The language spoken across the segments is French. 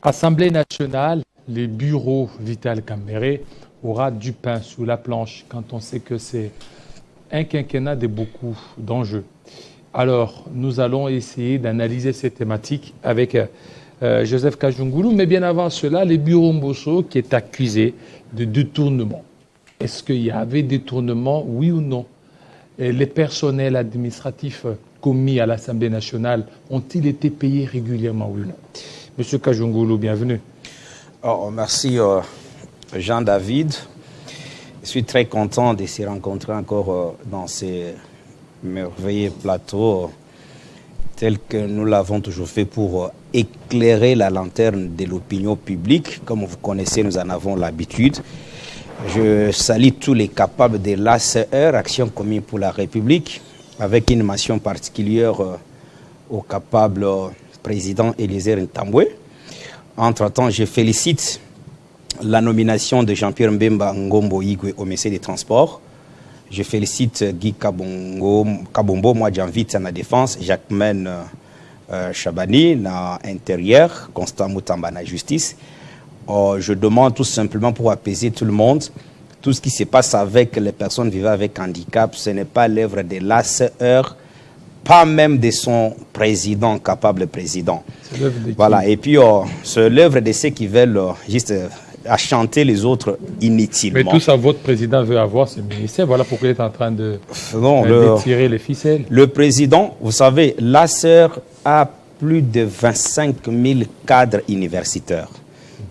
Assemblée nationale, les bureaux Vital Kamerhe aura du pain sous la planche quand on sait que c'est un quinquennat de beaucoup d'enjeux. Alors, nous allons essayer d'analyser ces thématiques avec Joseph Kajungulu, mais bien avant cela, les bureaux Mbosso qui est accusé de détournement. Est-ce qu'il y avait détournement, oui ou non? Et les personnels administratifs commis à l'Assemblée nationale ont-ils été payés régulièrement, oui ou non? Monsieur Kajungulu, bienvenue. Oh, merci Jean-David. Je suis très content de se rencontrer encore dans ces merveilleux plateaux tels que nous l'avons toujours fait pour éclairer la lanterne de l'opinion publique. Comme vous connaissez, nous en avons l'habitude. Je salue tous les capables de l'ACR, Action commune pour la République, avec une mention particulière au capable président Élisée Ntambwe. Entre-temps, je félicite la nomination de Jean-Pierre Mbemba Ngombo Igwe au ministère des Transports. Je félicite Guy Kabombo, moi j'invite à la défense, Jacquemaine Chabani, na intérieur, Constant Moutamba, na justice. Je demande tout simplement pour apaiser tout le monde, tout ce qui se passe avec les personnes vivant avec handicap, ce n'est pas l'œuvre de l'ACR, pas même de son président, capable président. Voilà, et puis c'est l'œuvre de ceux qui veulent juste à chanter les autres inutilement. Mais tout ça, votre président veut avoir ce ministère. Voilà pourquoi il est en train de tirer les ficelles. Le président, vous savez, l'ACR a plus de 25 000 cadres universitaires.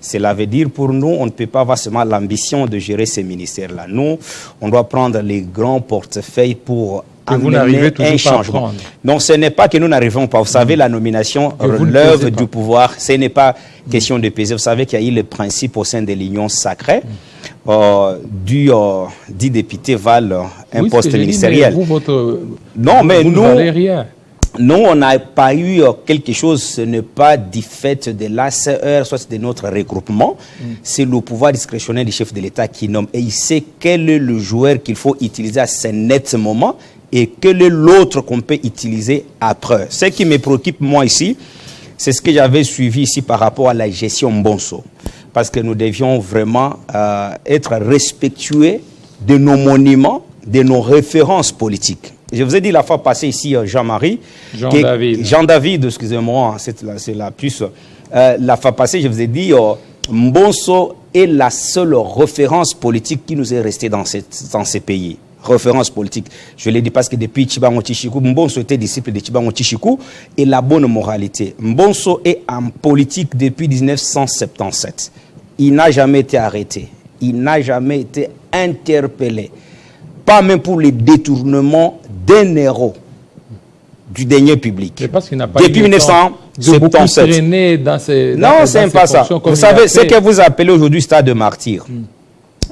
Cela veut dire pour nous, on ne peut pas avoir seulement l'ambition de gérer ces ministères-là. Nous, on doit prendre les grands portefeuilles pour amener un changement. Donc ce n'est pas que nous n'arrivons pas. Vous savez, la nomination relève du pouvoir. Ce n'est pas question de peser. Vous savez qu'il y a eu le principe au sein de l'union sacrée. 10 députés valent un poste ministériel. Dit, mais non, mais vous nous, ne valez rien. Nous, on n'a pas eu quelque chose, ce n'est pas du fait de l'ACR, soit de notre regroupement. C'est le pouvoir discrétionnaire du chef de l'État qui nomme. Et il sait quel est le joueur qu'il faut utiliser à ce net moment et quel est l'autre qu'on peut utiliser après. Ce qui me préoccupe, moi, ici, c'est ce que j'avais suivi ici par rapport à la gestion Mbosso. Parce que nous devions vraiment être respectueux de nos monuments, de nos références politiques. Je vous ai dit la fois passée ici, Jean-Marie, Jean-David, excusez-moi, c'est la plus. La fois passée, je vous ai dit, Mbosso est la seule référence politique qui nous est restée dans ces pays. Référence politique. Je l'ai dit parce que depuis Tchibango Tchichikou, Mbosso était disciple de Tchibango Tchichikou et la bonne moralité. Mbosso est en politique depuis 1977. Il n'a jamais été arrêté. Il n'a jamais été interpellé. Pas même pour les détournements d'un euro du denier public. Parce qu'il n'a pas depuis 1977. Non, c'est pas ça. Vous savez, ce que vous appelez aujourd'hui stade de martyr,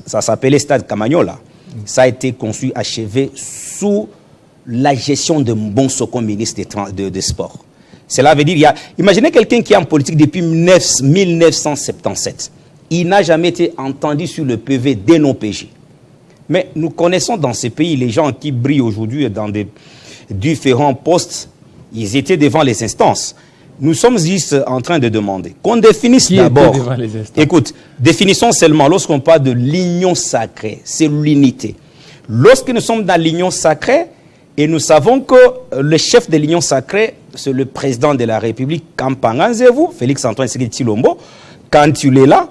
ça s'appelait stade Camagnola. Ça a été conçu, achevé sous la gestion de Mbosso comme ministre des Sports. Cela veut dire, imaginez quelqu'un qui est en politique depuis 1977. Il n'a jamais été entendu sur le PV d'un OPG. Mais nous connaissons dans ces pays les gens qui brillent aujourd'hui dans des différents postes. Ils étaient devant les instances. Nous sommes juste en train de demander qu'on définisse d'abord. Écoute, définissons seulement lorsqu'on parle de l'union sacrée, c'est l'unité. Lorsque nous sommes dans l'union sacrée, et nous savons que le chef de l'union sacrée, c'est le président de la République, Kampanganzevu, Félix-Antoine Tshisekedi Tshilombo, quand il est là,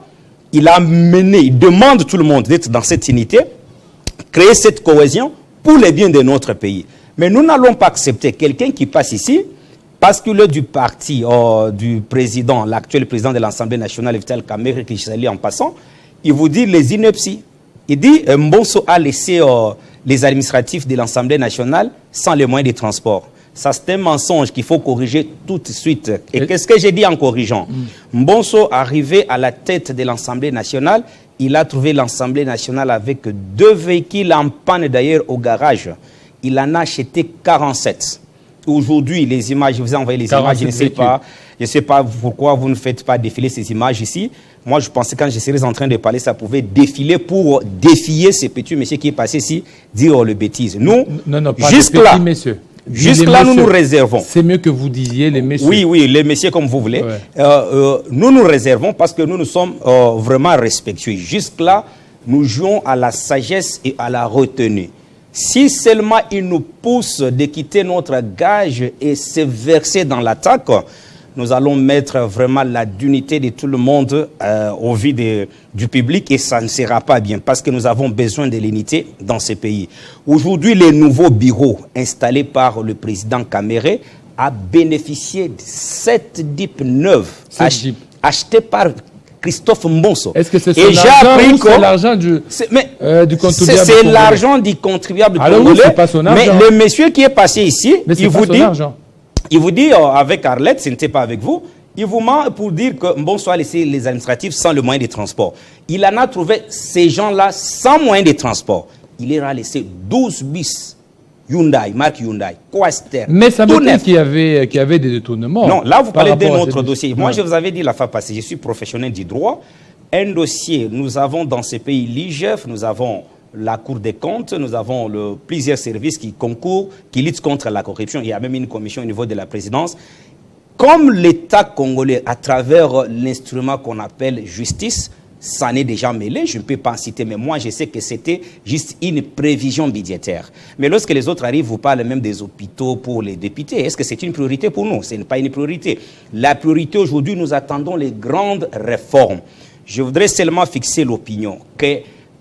il a mené, il demande tout le monde d'être dans cette unité, créer cette cohésion pour le bien de notre pays. Mais nous n'allons pas accepter quelqu'un qui passe ici, parce qu'il est du parti du président, l'actuel président de l'Assemblée nationale, Vital Kamerhe, qui je salue en passant, il vous dit les inepties. Il dit Mbosso a laissé les administratifs de l'Assemblée nationale sans les moyens de transport. Ça, c'est un mensonge qu'il faut corriger tout de suite. Et qu'est-ce que j'ai dit en corrigeant? Mbosso, arrivé à la tête de l'Assemblée nationale, il a trouvé l'Assemblée nationale avec 2 véhicules en panne d'ailleurs au garage. Il en a acheté 47. Aujourd'hui, les images, je vous ai envoyé les images, je ne sais pas pourquoi vous ne faites pas défiler ces images ici. Moi, je pensais quand je serais en train de parler, ça pouvait défiler pour défier ces petits messieurs qui est passé ici, dire le bêtise. Nous, non, pas jusque-là, Jusque-là, nous nous réservons. C'est mieux que vous disiez les messieurs. Oui, oui, les messieurs comme vous voulez. Ouais. Nous nous réservons parce que nous sommes vraiment respectueux. Jusque-là, nous jouons à la sagesse et à la retenue. Si seulement ils nous poussent de quitter notre gage et se verser dans l'attaque, nous allons mettre vraiment la dignité de tout le monde au vu du public et ça ne sera pas bien parce que nous avons besoin de l'unité dans ce pays. Aujourd'hui, les nouveaux bureaux installés par le président Kamere a bénéficié de 7 DIP neuves achetés par Christophe Mbonso. Est-ce que c'est son argent ou c'est l'argent du contribuable? C'est l'argent du contribuable congolais. Oui, c'est pas son argent. Mais le monsieur qui est passé ici, il vous dit avec Arlette, ce n'était pas avec vous, il vous ment pour dire que Mbonso a laissé les administratifs sans le moyen de transport. Il en a trouvé ces gens-là sans moyen de transport. Il leur a laissé 12 bus Hyundai, marque Hyundai, Quaster. Mais ça me dit qu'il y avait des détournements. Non, là vous parlez d'un autre dossier. Moi je vous avais dit la fois passée, je suis professionnel du droit. Un dossier, nous avons dans ces pays l'IGF, nous avons la Cour des comptes, nous avons plusieurs services qui concourent, qui luttent contre la corruption. Il y a même une commission au niveau de la présidence. Comme l'État congolais, à travers l'instrument qu'on appelle justice, s'en est déjà mêlé, je ne peux pas en citer, mais moi je sais que c'était juste une prévision budgétaire. Mais lorsque les autres arrivent, vous parlez même des hôpitaux pour les députés. Est-ce que c'est une priorité pour nous? Ce n'est pas une priorité. La priorité aujourd'hui, nous attendons les grandes réformes. Je voudrais seulement fixer l'opinion que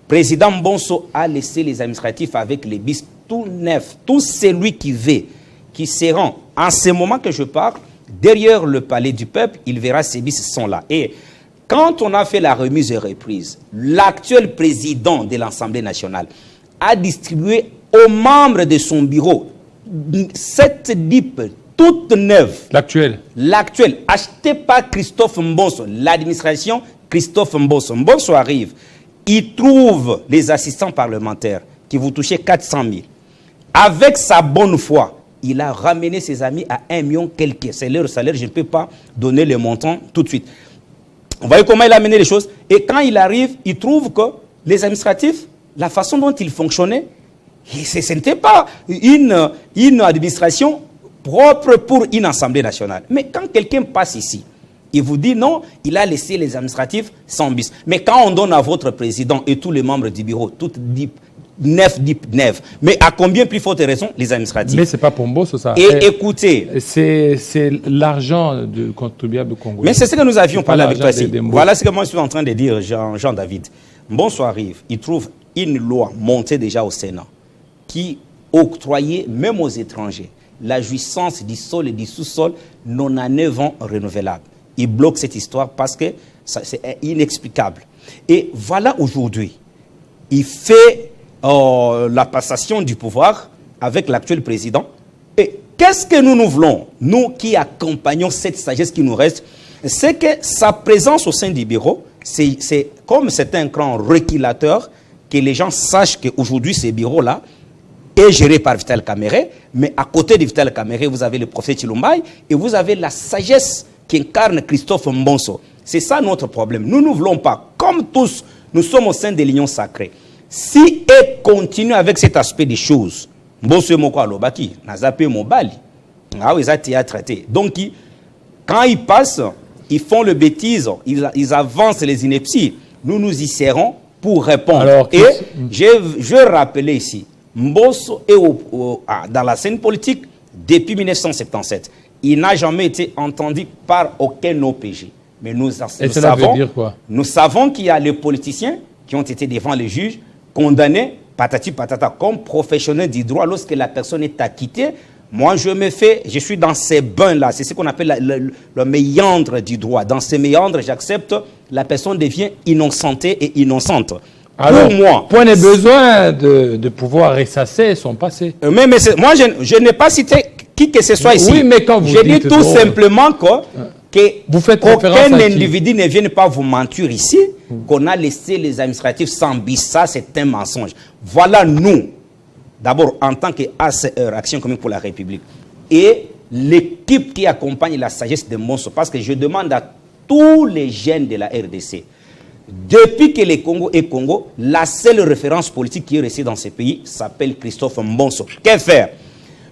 président Mbonso a laissé les administratifs avec les bis tout neufs. Tout celui qui veut, qui se rend, en ce moment que je parle, derrière le palais du peuple, il verra ces bis sont là. Et quand on a fait la remise et reprise, l'actuel président de l'Assemblée nationale a distribué aux membres de son bureau 7 DIP toutes neuves. L'actuel. L'actuel, acheté par Christophe Mbonso, l'administration Christophe Mbonso. Mbonso arrive, il trouve les assistants parlementaires qui vous touchez 400 000. Avec sa bonne foi, il a ramené ses amis à 1 million quelques. C'est leur salaire, je ne peux pas donner le montant tout de suite. Vous voyez comment il a mené les choses. Et quand il arrive, il trouve que les administratifs, la façon dont ils fonctionnaient, ce n'était pas une administration propre pour une Assemblée nationale. Mais quand quelqu'un passe ici, il vous dit non, il a laissé les administratifs sans bis. Mais quand on donne à votre président et tous les membres du bureau, toutes neuf. Mais à combien plus forte raison les administratifs? Mais ce n'est pas pour Mbonso ça. Et écoutez. C'est l'argent du contribuable congolais. Mais c'est ce que nous avions parlé avec toi ici. Voilà ce que moi je suis en train de dire, Jean-David. Mbonso arrive, il trouve une loi montée déjà au Sénat qui octroyait même aux étrangers la jouissance du sol et du sous-sol non à 9 ans renouvelable. Il bloque cette histoire parce que c'est inexplicable. Et voilà aujourd'hui, il fait la passation du pouvoir avec l'actuel président. Et qu'est-ce que nous voulons, nous qui accompagnons cette sagesse qui nous reste, c'est que sa présence au sein du bureau, c'est comme c'est un grand reculateur, que les gens sachent qu'aujourd'hui, ce bureau-là est géré par Vital Kamerhe, mais à côté de Vital Kamerhe, vous avez le prophète Chilombaï et vous avez la sagesse qu'incarne Christophe Mbonso. C'est ça notre problème. Nous ne voulons pas, comme tous, nous sommes au sein de l'union sacrée. Si elle continue avec cet aspect des choses, Mbonso Moko Alobaki, Nazape Mobali, ah oui, ça a traité. Donc, quand ils passent, ils font le bêtise, ils avancent les inepties. Nous nous y serrons pour répondre. Alors, et je rappelais ici, Mbonso est dans la scène politique depuis 1977. Il n'a jamais été entendu par aucun OPG. Mais nous savons qu'il y a les politiciens qui ont été devant les juges, condamnés, patati patata, comme professionnels du droit. Lorsque la personne est acquittée, moi je suis dans ces bains-là. C'est ce qu'on appelle le méandre du droit. Dans ces méandres, j'accepte, la personne devient innocentée et innocente. Alors, pour moi, point de besoin de pouvoir ressasser son passé. Mais moi, je n'ai pas cité qui que ce soit ici. Oui, mais quand vous je dis tout simplement qu'aucun individu ne vienne pas vous mentir ici, qu'on a laissé les administratifs sans bis. Ça, c'est un mensonge. Voilà nous, d'abord en tant qu'ACR, Action Commune pour la République, et l'équipe qui accompagne la sagesse de Mbonso, parce que je demande à tous les jeunes de la RDC, depuis que le Congo est Congo, la seule référence politique qui est restée dans ce pays s'appelle Christophe Mbonso. Que faire?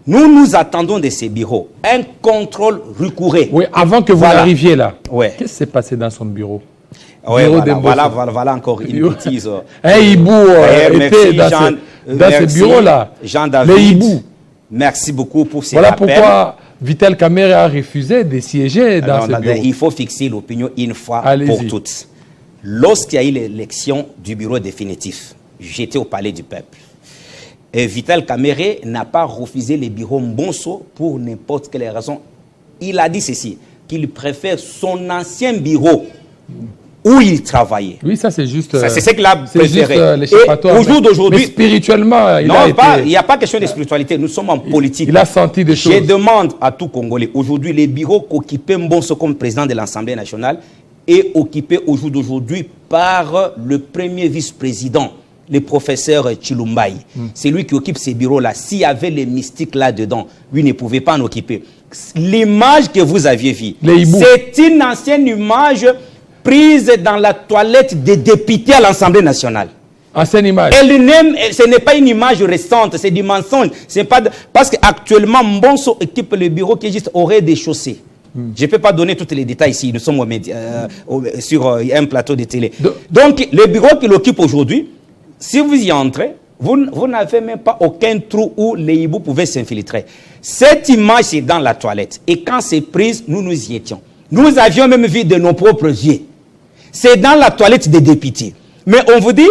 Nous attendons de ces bureaux un contrôle recouré. Oui, avant que vous arriviez là, ouais. Qu'est-ce qui s'est passé dans son bureau? Oui, voilà encore une bêtise. Un hibou était dans ce bureau-là. Jean David. Les hiboux. Merci beaucoup pour ces Voilà rappels. pourquoi Vital Kamerhe a refusé de siéger dans ce bureau. Il faut fixer l'opinion une fois pour toutes. Lorsqu'il y a eu l'élection du bureau définitif, j'étais au Palais du Peuple. Et Vital Kamerhe n'a pas refusé les bureaux Mbonso pour n'importe quelle raison. Il a dit ceci, qu'il préfère son ancien bureau où il travaillait. Oui, ça c'est juste... c'est ce qu'il a préféré. L'échappatoire. Au jour d'aujourd'hui... Mais spirituellement, il n'y a pas question de spiritualité. Nous sommes en politique. Il a senti des choses. Je demande à tout Congolais, aujourd'hui, les bureaux qu'occupait Mbonso comme président de l'Assemblée nationale est occupé au jour d'aujourd'hui par le premier vice-président, le professeur Chilumbaï. C'est lui qui occupe ces bureaux-là. S'il y avait les mystiques là-dedans, lui ne pouvait pas en occuper. L'image que vous aviez vue, c'est une ancienne image prise dans la toilette des députés à l'Assemblée nationale. Ancienne image. Ce n'est pas une image récente, c'est du mensonge. Parce qu'actuellement, Mbonso équipe le bureau qui est juste au rez-de-chaussée. Je ne peux pas donner tous les détails ici, nous sommes sur un plateau de télé. Donc, le bureau qu'il occupe aujourd'hui, si vous y entrez, vous n'avez même pas aucun trou où les hiboux pouvaient s'infiltrer. Cette image est dans la toilette. Et quand c'est prise, nous y étions. Nous avions même vu de nos propres yeux. C'est dans la toilette des députés. Mais on vous dit,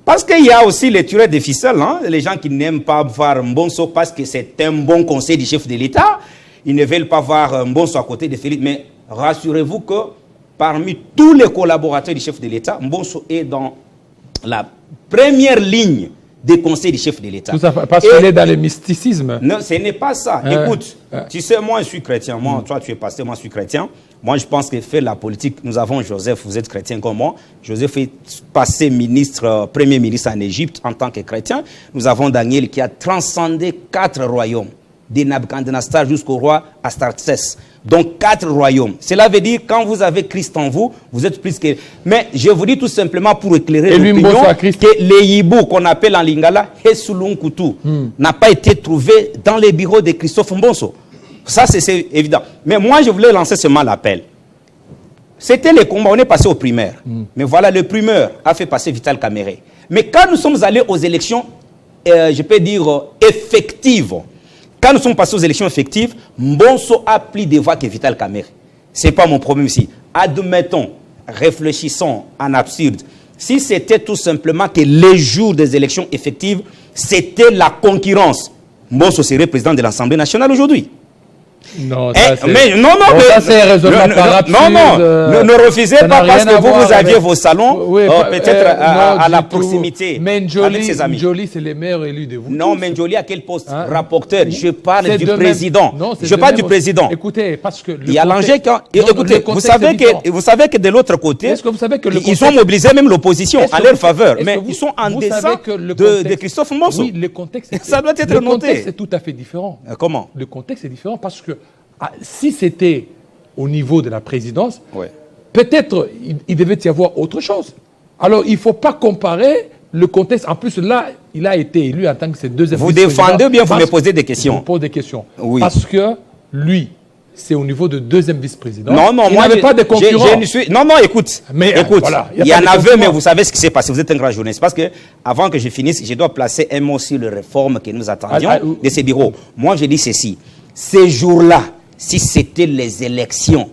parce qu'il y a aussi les tireurs de ficelles, hein, les gens qui n'aiment pas voir Mbonso parce que c'est un bon conseil du chef de l'État, ils ne veulent pas voir Mbonso à côté de Félix. Mais rassurez-vous que parmi tous les collaborateurs du chef de l'État, Mbonso est dans la première ligne des conseils du chef de l'État. Parce qu'il est dans le mysticisme. Non, ce n'est pas ça. Écoute, tu sais, moi je suis chrétien. Moi, toi tu es pasteur, moi je suis chrétien. Moi je pense que faire la politique, nous avons Joseph, vous êtes chrétien comme moi. Joseph est passé premier ministre en Égypte en tant que chrétien. Nous avons Daniel qui a transcendé 4 royaumes, de Nabucodonosor jusqu'au roi Astartés. Donc 4 royaumes. Cela veut dire quand vous avez Christ en vous, vous êtes plus que... Mais je vous dis tout simplement pour éclairer l'opinion que les hiboux qu'on appelle en lingala, Hesulunkutu, n'a pas été trouvé dans les bureaux de Christophe Mbonso. Ça c'est évident. Mais moi je voulais lancer seulement l'appel. C'était les combats, on est passé au primaire. Mais voilà, le primeur a fait passer Vital Kamerhe. Mais quand nous sommes allés aux élections, je peux dire effectives, quand nous sommes passés aux élections effectives, Mbonso a plus de voix que Vital Kamerhe. Ce n'est pas mon problème ici. Admettons, réfléchissons en absurde. Si c'était tout simplement que les jours des élections effectives, c'était la concurrence, Mbonso serait président de l'Assemblée nationale aujourd'hui. Non, c'est raisonnable. Ne refusez pas parce que vous aviez vos salons, peut-être à la proximité avec ses amis. Menjoli, c'est les meilleurs élus de vous. Non, Menjoli, à quel poste? Rapporteur. Je parle du président. Je parle du président. Écoutez, parce que... Il y a l'enjeu quand... Écoutez, vous savez que de l'autre côté, ils ont mobilisé même l'opposition en leur faveur. Mais ils sont en deçà de Christophe Mbonso. Oui, le contexte... Ça doit être noté. Le contexte est tout à fait différent. Comment? Le contexte est différent parce que si c'était au niveau de la présidence, peut-être il devait y avoir autre chose. Alors, il ne faut pas comparer le contexte. En plus, là, il a été élu en tant que deuxième vice-président. Vous défendez ou bien vous me posez des questions? Je vous pose des questions. Oui. Parce que lui, c'est au niveau de deuxième vice-président. Non, il n'avait pas de concurrent. Non, écoute. Écoute, voilà, il y en avait, mais vous savez ce qui s'est passé. Vous êtes un grand journaliste. Parce que, avant que je finisse, je dois placer un mot sur les réformes que nous attendions de ces bureaux. Moi, je dis ceci. Ces jours-là, si c'était les élections,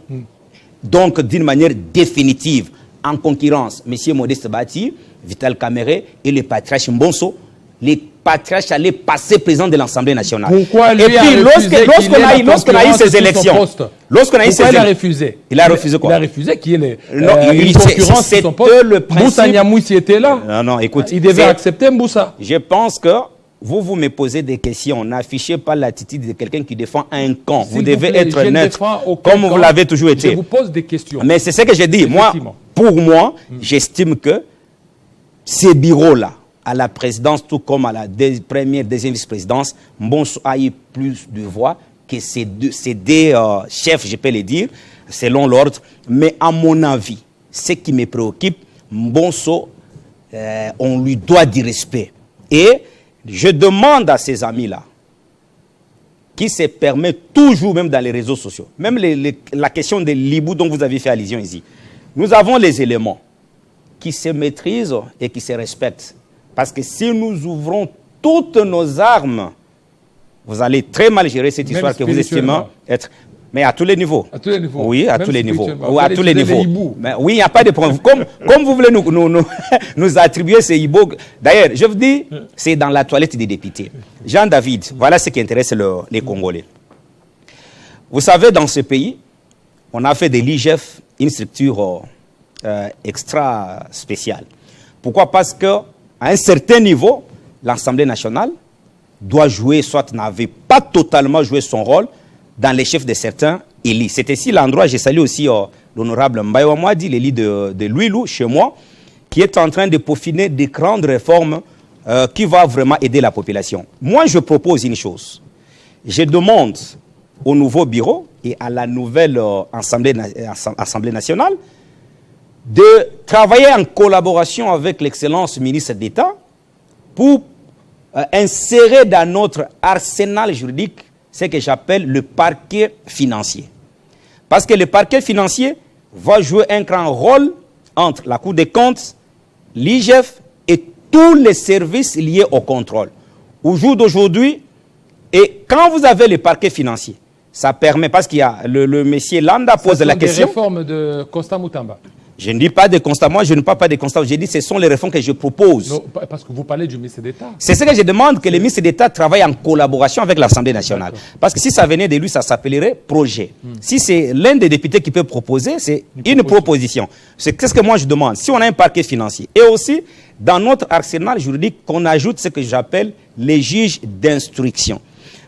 donc d'une manière définitive, en concurrence, M. Modeste Bati, Vital Kamerhe et le patriarche Mbonso, les patriarches allaient passer président de l'Assemblée nationale. Pourquoi lui et puis, lorsqu'on a eu ces élections, pourquoi il a refusé? Il a refusé quoi? Il a refusé qu'il y ait une concurrence sur son poste. Le principe... Moussa Niamoussi était là. Non, écoute. Il devait accepter Moussa. Je pense que vous me posez des questions. N'affichez pas l'attitude de quelqu'un qui défend un camp. Vous devez être neutre, comme vous l'avez toujours été. Je vous pose des questions. Mais c'est ce que j'ai dit. Moi, pour moi, j'estime que ces bureaux-là, à la présidence, tout comme à la première, deuxième vice-présidence, Mbonso a eu plus de voix que ces deux chefs, je peux le dire, selon l'ordre. Mais à mon avis, ce qui me préoccupe, Mbonso, on lui doit du respect. Et je demande à ces amis-là qui se permet toujours, même dans les réseaux sociaux, même la question des libous dont vous avez fait allusion ici. Nous avons les éléments qui se maîtrisent et qui se respectent. Parce que si nous ouvrons toutes nos armes, vous allez très mal gérer cette histoire que vous estimez être... Mais à tous les niveaux. À tous les niveaux. Oui, à tous les niveaux. Oui, à tous les niveaux. Mais oui, il n'y a pas de problème. Comme vous voulez nous attribuer ces hiboux. D'ailleurs, je vous dis, c'est dans la toilette des députés. Jean-David, voilà ce qui intéresse les Congolais. Vous savez, dans ce pays, on a fait de l'IGF une structure extra spéciale. Pourquoi? Parce qu'à un certain niveau, l'Assemblée nationale doit jouer, soit n'avait pas totalement joué son rôle dans les chefs de certains élus. C'est ici l'endroit, j'ai salué aussi l'honorable Mbaye Mwadi, l'élu de Louilou, chez moi, qui est en train de peaufiner des grandes réformes qui vont vraiment aider la population. Moi, je propose une chose. Je demande au nouveau bureau et à la nouvelle Assemblée nationale de travailler en collaboration avec l'excellence ministre d'État pour insérer dans notre arsenal juridique ce que j'appelle le parquet financier. Parce que le parquet financier va jouer un grand rôle entre la Cour des comptes, l'IGF et tous les services liés au contrôle. Au jour d'aujourd'hui, et quand vous avez le parquet financier, ça permet, parce qu'il y a le monsieur Landa pose la question. Des réformes de Constant Moutamba. Je ne dis pas de constat, moi je ne parle pas de constat, je dis que ce sont les réformes que je propose. Non, parce que vous parlez du ministre d'État. C'est ce que je demande, que le ministre d'État travaille en collaboration avec l'Assemblée nationale. Parce que si ça venait de lui, ça s'appellerait projet. Si c'est l'un des députés qui peut proposer, c'est une proposition. C'est qu'est-ce que moi je demande? Si on a un parquet financier, et aussi dans notre arsenal juridique, qu'on ajoute ce que j'appelle les juges d'instruction.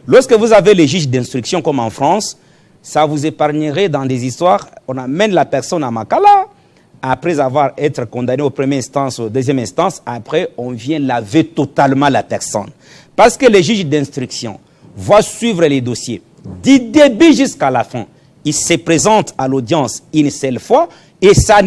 Lorsque vous avez les juges d'instruction comme en France, ça vous épargnerait dans des histoires, on amène la personne à Makala, après avoir été condamné aux premières instances, aux deuxième instance, après, on vient laver totalement la personne. Parce que les juges d'instruction vont suivre les dossiers du début jusqu'à la fin. Ils se présentent à l'audience une seule fois et ça,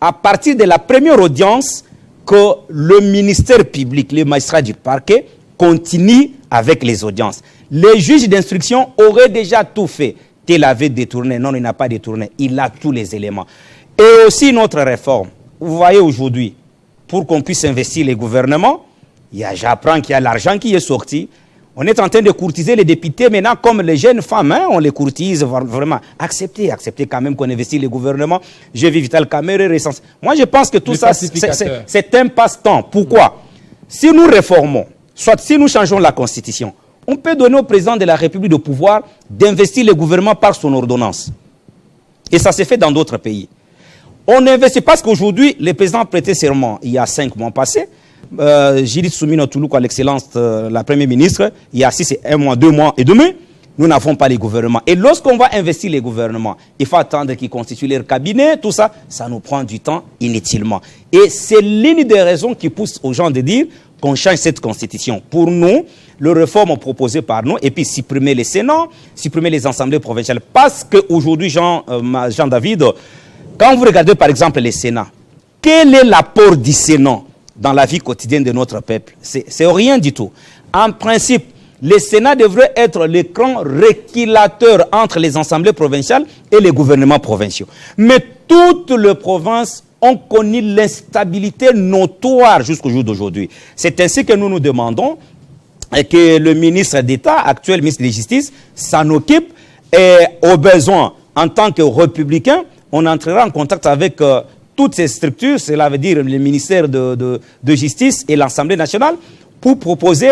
à partir de la première audience, que le ministère public, les magistrats du parquet, continue avec les audiences. Les juges d'instruction auraient déjà tout fait. Tel avait détourné. Non, il n'a pas détourné. Il a tous les éléments. Et aussi notre réforme. Vous voyez aujourd'hui, pour qu'on puisse investir les gouvernements, j'apprends qu'il y a l'argent qui est sorti. On est en train de courtiser les députés. Maintenant, comme les jeunes femmes, hein, on les courtise vraiment. Acceptez quand même qu'on investit les gouvernements. J'ai vu Vital Kamerhe récemment. Moi, je pense que tout ça, c'est un passe-temps. Pourquoi? Si nous réformons, soit si nous changeons la Constitution, on peut donner au président de la République le pouvoir d'investir le gouvernement par son ordonnance. Et ça s'est fait dans d'autres pays. On investit parce qu'aujourd'hui, le président prêtait serment il y a 5 mois passés. Judith Soumino Toulouk, à l'excellence la première ministre, il y a 1 mois, 2 mois et demi, nous n'avons pas les gouvernements. Et lorsqu'on va investir les gouvernements, il faut attendre qu'ils constituent leur cabinet, tout ça, ça nous prend du temps inutilement. Et c'est l'une des raisons qui pousse aux gens de dire qu'on change cette constitution. Pour nous, le réforme proposé par nous, et puis supprimer les Sénats, supprimer les assemblées provinciales. Parce qu'aujourd'hui, Jean-David, quand vous regardez par exemple les Sénats, quel est l'apport du Sénat dans la vie quotidienne de notre peuple? C'est rien du tout. En principe, le Sénat devrait être l'écran régulateur entre les assemblées provinciales et les gouvernements provinciaux. Mais toutes les provinces ont connu l'instabilité notoire jusqu'au jour d'aujourd'hui. C'est ainsi que nous nous demandons que le ministre d'État, actuel ministre de la Justice, s'en occupe et au besoin, en tant que républicain, on entrera en contact avec toutes ces structures, cela veut dire le ministère de Justice et l'Assemblée nationale, pour proposer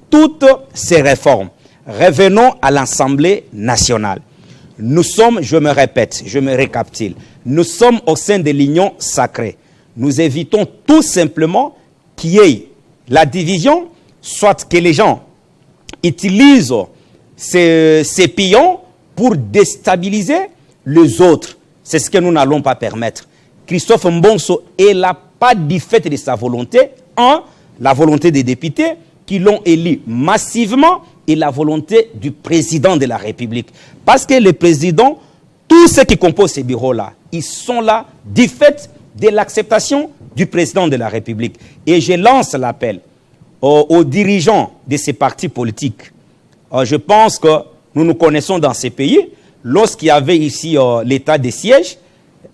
toutes ces réformes. Revenons à l'Assemblée nationale. Nous sommes, je me répète, je me récapitule, nous sommes au sein de l'union sacrée. Nous évitons tout simplement qu'il y ait la division, soit que les gens utilisent ces pions pour déstabiliser les autres. C'est ce que nous n'allons pas permettre. Christophe Mbonso est là, pas du fait de sa volonté, la volonté des députés qui l'ont élu massivement et la volonté du président de la République. Parce que le président, tous ceux qui composent ces bureaux-là, ils sont là du fait de l'acceptation du président de la République. Et je lance l'appel aux dirigeants de ces partis politiques. Je pense que Nous nous connaissons dans ces pays. Lorsqu'il y avait ici l'état de siège,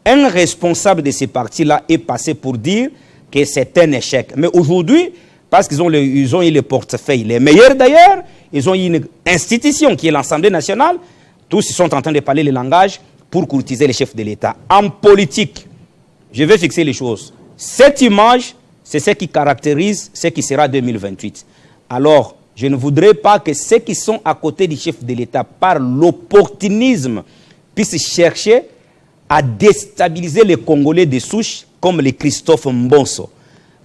un responsable de ces partis-là est passé pour dire que c'est un échec. Mais aujourd'hui, parce qu'ils ont eu les portefeuilles les meilleurs d'ailleurs, ils ont eu une institution qui est l'Assemblée nationale, tous ils sont en train de parler le langage pour courtiser les chefs de l'État. En politique, je vais fixer les choses. Cette image, c'est ce qui caractérise ce qui sera 2028. Alors, je ne voudrais pas que ceux qui sont à côté du chef de l'État, par l'opportunisme, puissent chercher à déstabiliser les Congolais de souche comme les Christophe Mbonso.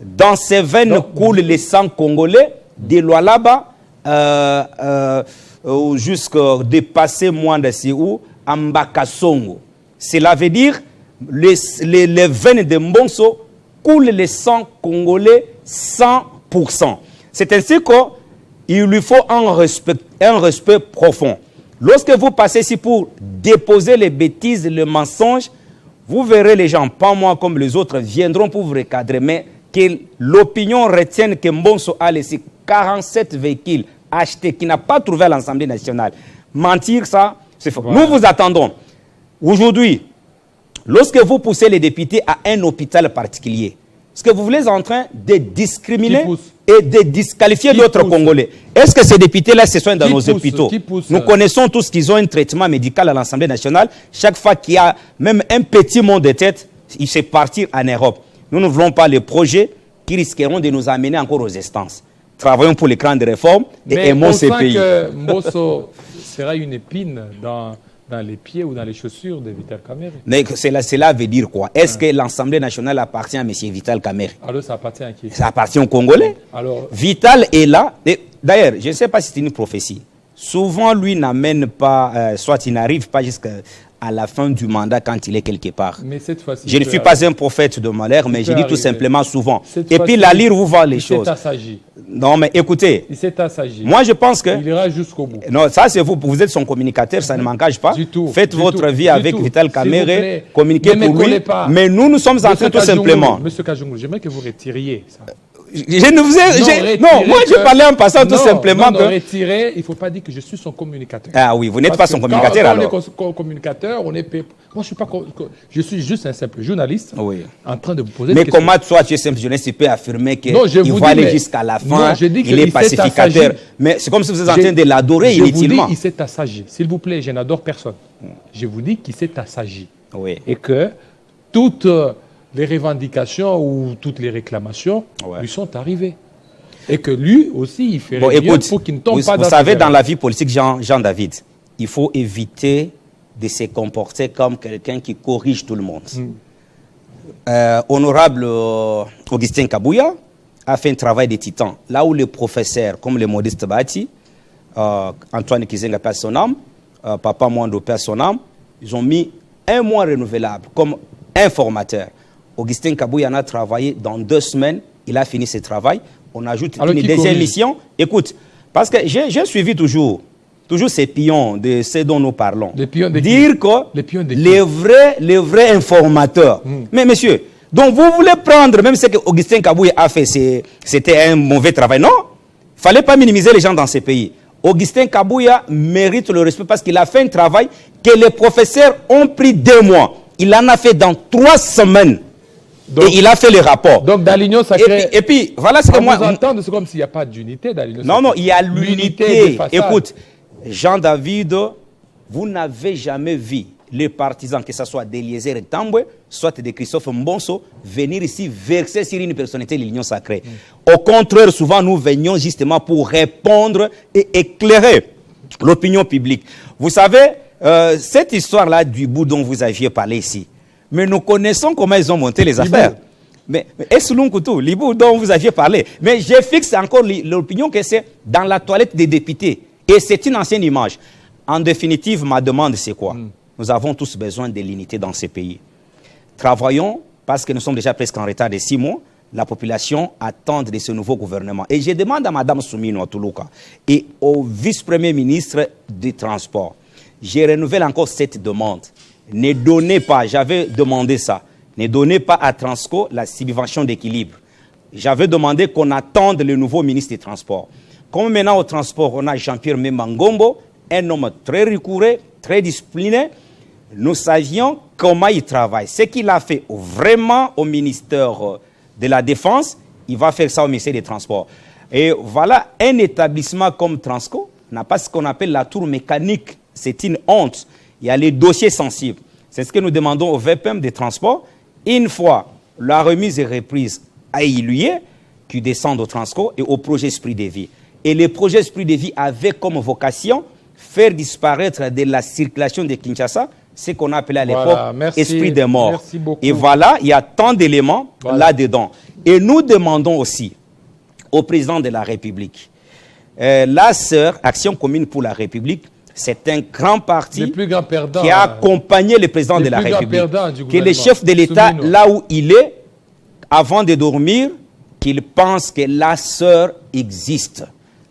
Dans ces veines coule le sang congolais, de Lualaba jusqu'à dépasser Mwanda-Siou, à Mbakasongo. Cela veut dire les veines de Mbonso coulent le sang congolais 100%. C'est ainsi qu'il lui faut un respect profond. Lorsque vous passez ici pour déposer les bêtises, le mensonge, vous verrez les gens, pas moi comme les autres, viendront pour vous recadrer, mais que l'opinion retienne que Mbonso a laissé 47 véhicules achetés, qu'il n'a pas trouvé à l'Assemblée nationale. Mentir, ça, c'est faux. Voilà. Nous vous attendons. Aujourd'hui, lorsque vous poussez les députés à un hôpital particulier, est-ce que vous voulez en train de discriminer et de disqualifier d'autres Congolais? Est-ce que ces députés-là se soignent dans nos hôpitaux? Nous connaissons tous qu'ils ont un traitement médical à l'Assemblée nationale. Chaque fois qu'il y a même un petit mot de tête, il sait partir en Europe. Nous ne voulons pas les projets qui risqueront de nous amener encore aux instances. Travaillons pour les grandes réformes et aimons ces pays. Mais on sent que Mbosso sera une épine dans les pieds ou dans les chaussures de Vital Kamerhe. Mais cela veut dire quoi? Est-ce que l'Assemblée nationale appartient à M. Vital Kamerhe? Alors ça appartient à qui? Ça appartient aux Congolais. Alors, Vital est là. D'ailleurs, je ne sais pas si c'est une prophétie. Souvent, lui n'amène pas, soit il n'arrive pas jusqu'à la fin du mandat quand il est quelque part. Mais cette fois-ci, je ne suis pas un prophète de malheur, mais je dis tout simplement souvent. Et puis la lire, vous voit les choses. Non, mais écoutez. Il s'est assagi. Moi, je pense que... Il ira jusqu'au bout. Non, ça c'est vous. Vous êtes son communicateur, ça ne m'engage pas. Du tout. Faites votre vie avec Vital Kamerhe, communiquez pour lui. Mais nous sommes en train tout simplement... Monsieur Kajungu, j'aimerais que vous retiriez ça. Je ne vous ai... Non, moi je parlais en passant tout simplement que... Retirer, il ne faut pas dire que je suis son communicateur. Ah oui, vous n'êtes pas son communicateur alors. On est communicateur, on est... Moi je suis juste un simple journaliste en train de vous poser des questions. Mais comment toi tu es simple journaliste, tu peux affirmer qu'il va aller jusqu'à la fin, il est pacificateur. Mais c'est comme si vous êtes en train de l'adorer inutilement. Je vous dis, il s'est assagi. S'il vous plaît, je n'adore personne. Je vous dis qu'il s'est assagi. Et que toutes les revendications ou toutes les réclamations lui sont arrivées. Et que lui aussi, il fait rien pour qu'il ne tombe pas dans... Vous savez, dans la vie politique, Jean-David, il faut éviter de se comporter comme quelqu'un qui corrige tout le monde. Honorable Augustin Kabouya a fait un travail de titan. Là où les professeurs, comme le Modeste Bati, Antoine Kizenga perd son âme, Papa Mwando perd son âme, ils ont mis un mois renouvelable comme informateur. Augustin Kabouya en a travaillé dans 2 semaines. Il a fini ce travail. On ajoute une deuxième mission. Écoute, parce que j'ai suivi toujours ces pions de ce dont nous parlons. Dire que les vrais informateurs. Mais monsieur, donc vous voulez prendre, même ce que Augustin Kabouya a fait, c'était un mauvais travail. Non, il ne fallait pas minimiser les gens dans ces pays. Augustin Kabouya mérite le respect parce qu'il a fait un travail que les professeurs ont pris 2 mois. Il en a fait dans 3 semaines. Donc, et il a fait le rapport. Donc, dans l'Union sacrée... Et puis, voilà ce que moi... Vous entendre, c'est comme s'il n'y a pas d'unité dans l'Union sacrée. Non, il y a l'unité. Écoute, Jean-David, vous n'avez jamais vu les partisans, que ce soit d'Eliezer Tambwe, soit de Christophe Mbonso, venir ici verser sur une personnalité de l'Union sacrée. Au contraire, souvent, nous venions justement pour répondre et éclairer l'opinion publique. Vous savez, cette histoire-là du bout dont vous aviez parlé ici, mais nous connaissons comment ils ont monté les affaires. Mais est-ce l'Ibou dont vous aviez parlé? Mais je fixe encore l'opinion que c'est dans la toilette des députés. Et c'est une ancienne image. En définitive, ma demande, c'est quoi? Nous avons tous besoin de l'unité dans ces pays. Travaillons, parce que nous sommes déjà presque en retard de 6 mois. La population attend de ce nouveau gouvernement. Et je demande à Mme Soumino Toulouka et au vice-premier ministre du Transport, je renouvelle encore cette demande. Ne donnez pas, j'avais demandé ça, ne donnez pas à Transco la subvention d'équilibre. J'avais demandé qu'on attende le nouveau ministre des Transports. Comme maintenant au transport, on a Jean-Pierre Memangombo, un homme très rigoureux, très discipliné. Nous savions comment il travaille. Ce qu'il a fait vraiment au ministère de la Défense, il va faire ça au ministère des Transports. Et voilà, un établissement comme Transco n'a pas ce qu'on appelle la tour mécanique. C'est une honte. Il y a les dossiers sensibles. C'est ce que nous demandons au VPM des Transports. Une fois la remise et reprise à eu lieu, qui descendent au Transco et au projet Esprit de Vie. Et le projet Esprit de Vie avait comme vocation faire disparaître de la circulation de Kinshasa ce qu'on appelait à l'époque Esprit des morts. Et voilà, il y a tant d'éléments là-dedans. Et nous demandons aussi au président de la République, la sœur Action commune pour la République, c'est un grand parti qui a accompagné le président de la République, qui est le chef de l'État là où il est, avant de dormir, qu'il pense que la sœur existe,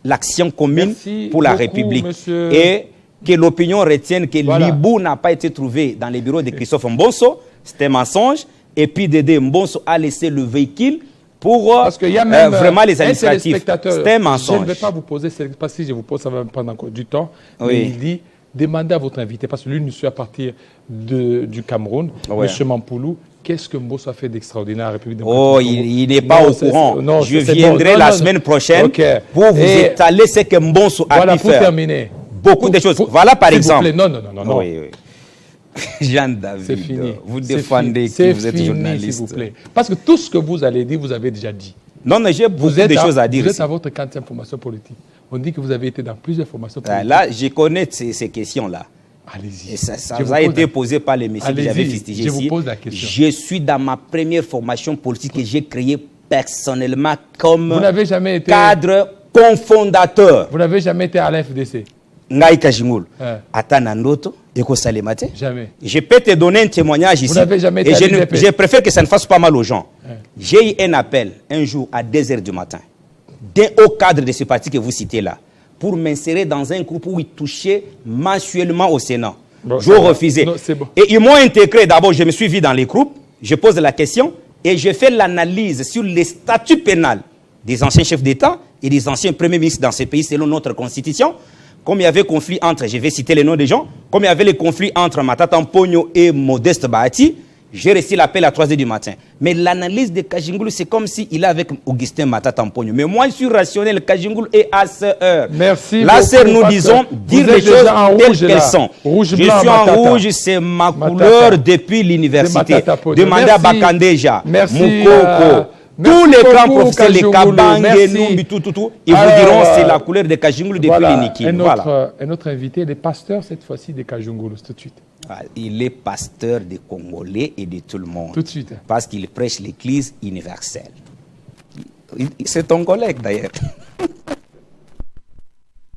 l'Action commune pour la République. Et que l'opinion retienne que l'Ibou n'a pas été trouvé dans les bureaux de Christophe Mbonso, c'était un mensonge, et puis Dédé Mbonso a laissé le véhicule pour vraiment les administratifs. C'était un mensonge. Je ne vais pas vous poser, parce que si je vous pose, ça va me prendre encore du temps, mais il dit, demandez à votre invité, parce que lui ne suit à partir du Cameroun, M. Mampoulou, qu'est-ce que Mbosso a fait d'extraordinaire à la République démocratique du Congo? Il n'est pas au courant. Non, je viendrai la semaine prochaine pour vous étaler ce que Mbosso a pu faire. Pour terminer. Beaucoup de choses. Voilà par exemple. Non. Oui. Jean-David, c'est fini. Vous défendez que vous êtes journaliste. S'il vous plaît. Parce que tout ce que vous allez dire, vous avez déjà dit. Non, mais j'ai beaucoup de choses à dire. Vous êtes à votre 40e formation politique. On dit que vous avez été dans plusieurs formations politiques. Là, je connais ces questions-là. Allez-y. Et ça vous a été posé par les messieurs que j'avais fustigés. Je vous pose la question. Je suis dans ma première formation politique que j'ai créée personnellement comme cadre cofondateur. Vous n'avez jamais été à l'FDC? Ngai Kajingul. Atanandoto, Eko Salemate. Jamais. Je peux te donner un témoignage ici. Vous n'avez jamais été et je préfère que ça ne fasse pas mal aux gens. J'ai eu un appel un jour à 2 h du matin d'un haut cadre de ce parti que vous citez là, pour m'insérer dans un groupe où ils touchaient mensuellement au Sénat. Bon, je refusais. Bon. Et ils m'ont intégré. D'abord, je me suis vu dans les groupes, je pose la question et je fais l'analyse sur les statuts pénals des anciens chefs d'État et des anciens premiers ministres dans ces pays selon notre constitution. Comme il y avait conflit entre, je vais citer les noms des gens, comme il y avait le conflit entre Matata Mpogno et Modeste Bahati, j'ai reçu l'appel à 3 h du matin. Mais l'analyse de Kajingulu, c'est comme s'il est avec Augustin Matata Mpogno. Mais moi, je suis rationnel. Kajingulu est à ce heure. Merci. La sœur, nous disons, dire les choses telles qu'elles sont. Je suis en rouge, c'est ma couleur depuis l'université. Demandez à Bakandeja, Moukoko. Tous les grands professeurs, les Kabange, Numbi, tout, ils vous diront c'est la couleur de Kajingulu depuis l'Iniki. Un autre invité, les pasteurs cette fois-ci de Kajingulu, tout de suite. Il est pasteur des Congolais et de tout le monde. Tout de suite. Parce qu'il prêche l'église universelle. C'est ton collègue d'ailleurs.